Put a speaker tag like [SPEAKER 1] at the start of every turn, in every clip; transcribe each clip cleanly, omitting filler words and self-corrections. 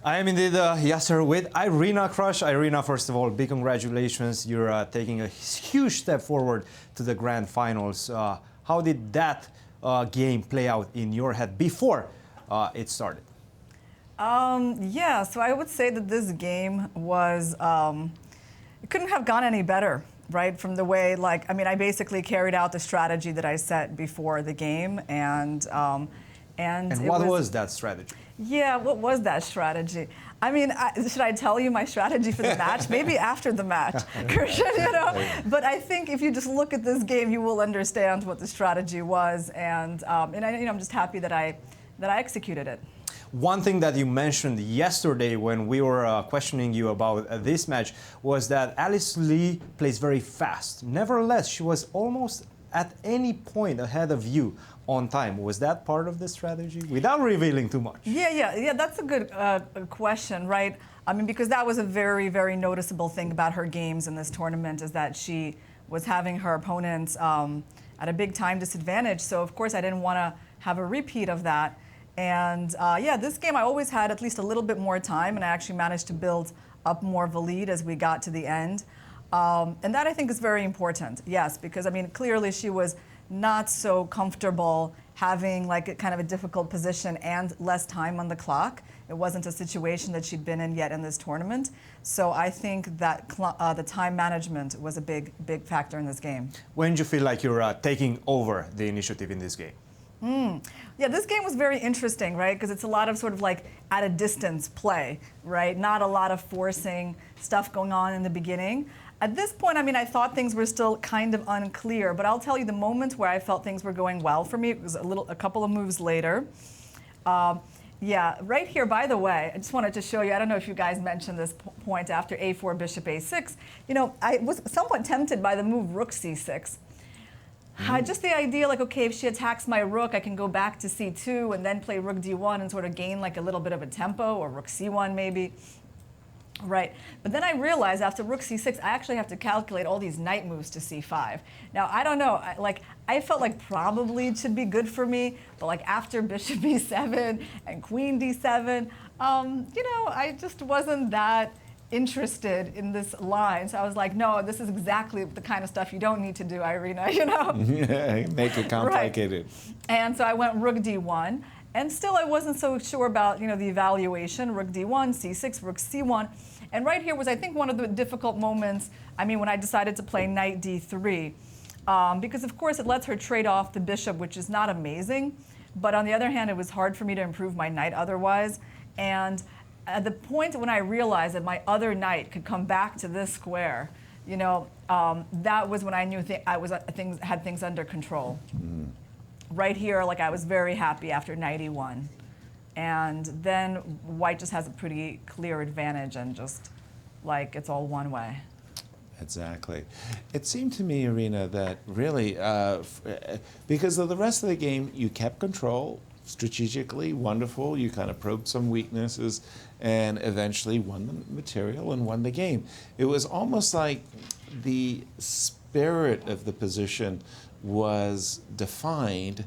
[SPEAKER 1] I am indeed Yasser with Irina Krush. Irina, first of all, big congratulations. You're taking a huge step forward to the grand finals. How did that game play out in your head before it started?
[SPEAKER 2] Yeah, so I would say that this game was, it couldn't have gone any better, right? From the way, I basically carried out the strategy that I set before the game, and
[SPEAKER 1] what was that strategy?
[SPEAKER 2] Yeah, what was that strategy? I mean, should I tell you my strategy for the match? Maybe after the match, Cristian, you know? But I think if you just look at this game, you will understand what the strategy was, and I'm just happy that I executed it.
[SPEAKER 1] One thing that you mentioned yesterday when we were questioning you about this match was that Alice Lee plays very fast. Nevertheless, she was almost at any point ahead of you on time. Was that part of the strategy? Without revealing too much.
[SPEAKER 2] Yeah, that's a good question, right? I mean, because that was a very, very noticeable thing about her games in this tournament, is that she was having her opponents at a big time disadvantage. So, of course, I didn't want to have a repeat of that. And yeah, this game I always had at least a little bit more time, and I actually managed to build up more of a lead as we got to the end. And that I think is very important, yes, because I mean, clearly she was not so comfortable having like a kind of a difficult position and less time on the clock. It wasn't a situation that she'd been in yet in this tournament. So I think that the time management was a big factor in this game.
[SPEAKER 1] When did you feel like you're taking over the initiative in this game?
[SPEAKER 2] Yeah, this game was very interesting, right? Because it's a lot of sort of like at a distance play, right? Not a lot of forcing stuff going on in the beginning. At this point, I mean, I thought things were still kind of unclear, but I'll tell you the moments where I felt things were going well for me, it was a couple of moves later. Yeah, right here, by the way, I just wanted to show you, I don't know if you guys mentioned this point after a4, bishop a6. You know, I was somewhat tempted by the move rook c6. Just the idea, like, okay, if she attacks my rook, I can go back to c2 and then play rook d1 and sort of gain like a little bit of a tempo, or rook c1 maybe. Right, but then I realized after rook c6, I actually have to calculate all these knight moves to c5. Now, I don't know, I felt like probably it should be good for me, but like after bishop b7 and queen d7, you know, I just wasn't that interested in this line. So I was like, no, this is exactly the kind of stuff you don't need to do, Irina, you know?
[SPEAKER 3] Make it complicated.
[SPEAKER 2] Right. And so I went rook d1. And still I wasn't so sure about, you know, the evaluation, rook d1, c6, rook c1. And right here was, I think, one of the difficult moments, I mean, when I decided to play knight d3. Because, of course, it lets her trade off the bishop, which is not amazing. But on the other hand, it was hard for me to improve my knight otherwise. And at the point when I realized that my other knight could come back to this square, you know, that was when I knew had things under control. Right here, like, I was very happy after knight e1. And then white just has a pretty clear advantage, and just like it's all one way.
[SPEAKER 3] Exactly. It seemed to me, Irina, that really, because of the rest of the game, you kept control strategically, wonderful. You kind of probed some weaknesses and eventually won the material and won the game. It was almost like the spirit of the position was defined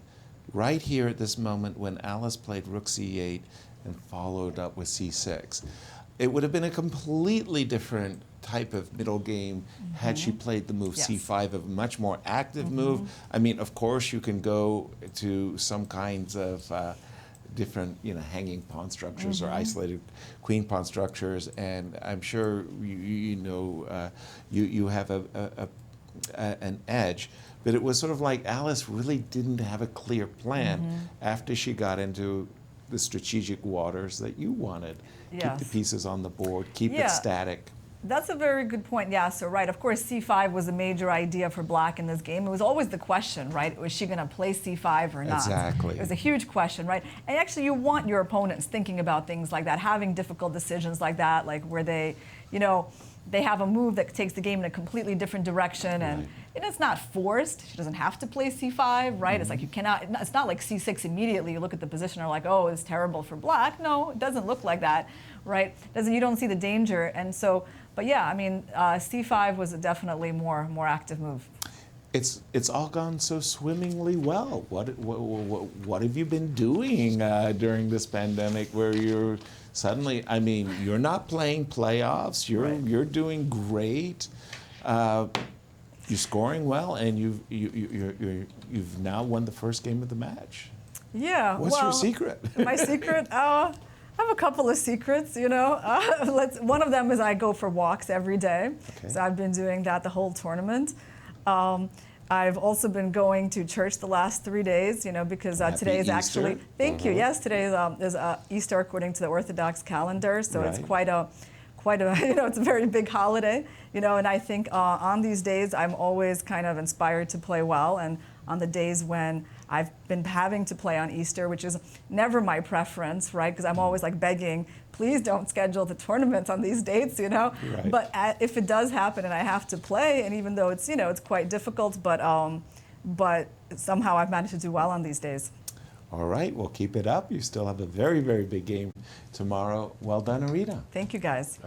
[SPEAKER 3] right here at this moment when Alice played rook c8 and followed up with c6. It would have been a completely different type of middle game had she played the move c5, a much more active move. I mean, of course, you can go to some kinds of different, you know, hanging pawn structures or isolated queen pawn structures, and I'm sure you know you have an edge. But it was sort of like Alice really didn't have a clear plan after she got into the strategic waters that you wanted.
[SPEAKER 2] Yes.
[SPEAKER 3] Keep the pieces on the board, keep it static.
[SPEAKER 2] That's a very good point. Yeah, so right. Of course, c5 was a major idea for black in this game. It was always the question, right? Was she going to play c5 or not?
[SPEAKER 3] Exactly.
[SPEAKER 2] It was a huge question, right? And actually, you want your opponents thinking about things like that, having difficult decisions like that, like where they, you know, they have a move that takes the game in a completely different direction, and it's not forced. She doesn't have to play c5, right? It's like you cannot, it's not like c6 immediately. You look at the position and are like, oh, it's terrible for black. No, it doesn't look like that, right? You don't see the danger. And so, but yeah, I mean, c5 was a definitely more active move.
[SPEAKER 3] It's all gone so swimmingly well. What have you been doing during this pandemic where you're suddenly, I mean, you're not playing playoffs. You're doing great. You're scoring well, and you've now won the first game of the match.
[SPEAKER 2] Yeah.
[SPEAKER 3] What's your secret?
[SPEAKER 2] My secret? I have a couple of secrets, you know. One of them is I go for walks every day.
[SPEAKER 3] Okay.
[SPEAKER 2] So I've been doing that the whole tournament. I've also been going to church the last 3 days, you know, because today is actually, thank you, yes, today is Easter according to the Orthodox calendar, so it's quite a, you know, it's a very big holiday, you know, and I think on these days I'm always kind of inspired to play well, and on the days when I've been having to play on Easter, which is never my preference, right, because I'm always like begging, please don't schedule the tournaments on these dates, you know.
[SPEAKER 3] Right.
[SPEAKER 2] But if it does happen and I have to play, and even though it's, you know, it's quite difficult, but somehow I've managed to do well on these days.
[SPEAKER 3] All right, well, keep it up. You still have a very, very big game tomorrow. Well done, Irina.
[SPEAKER 2] Thank you, guys.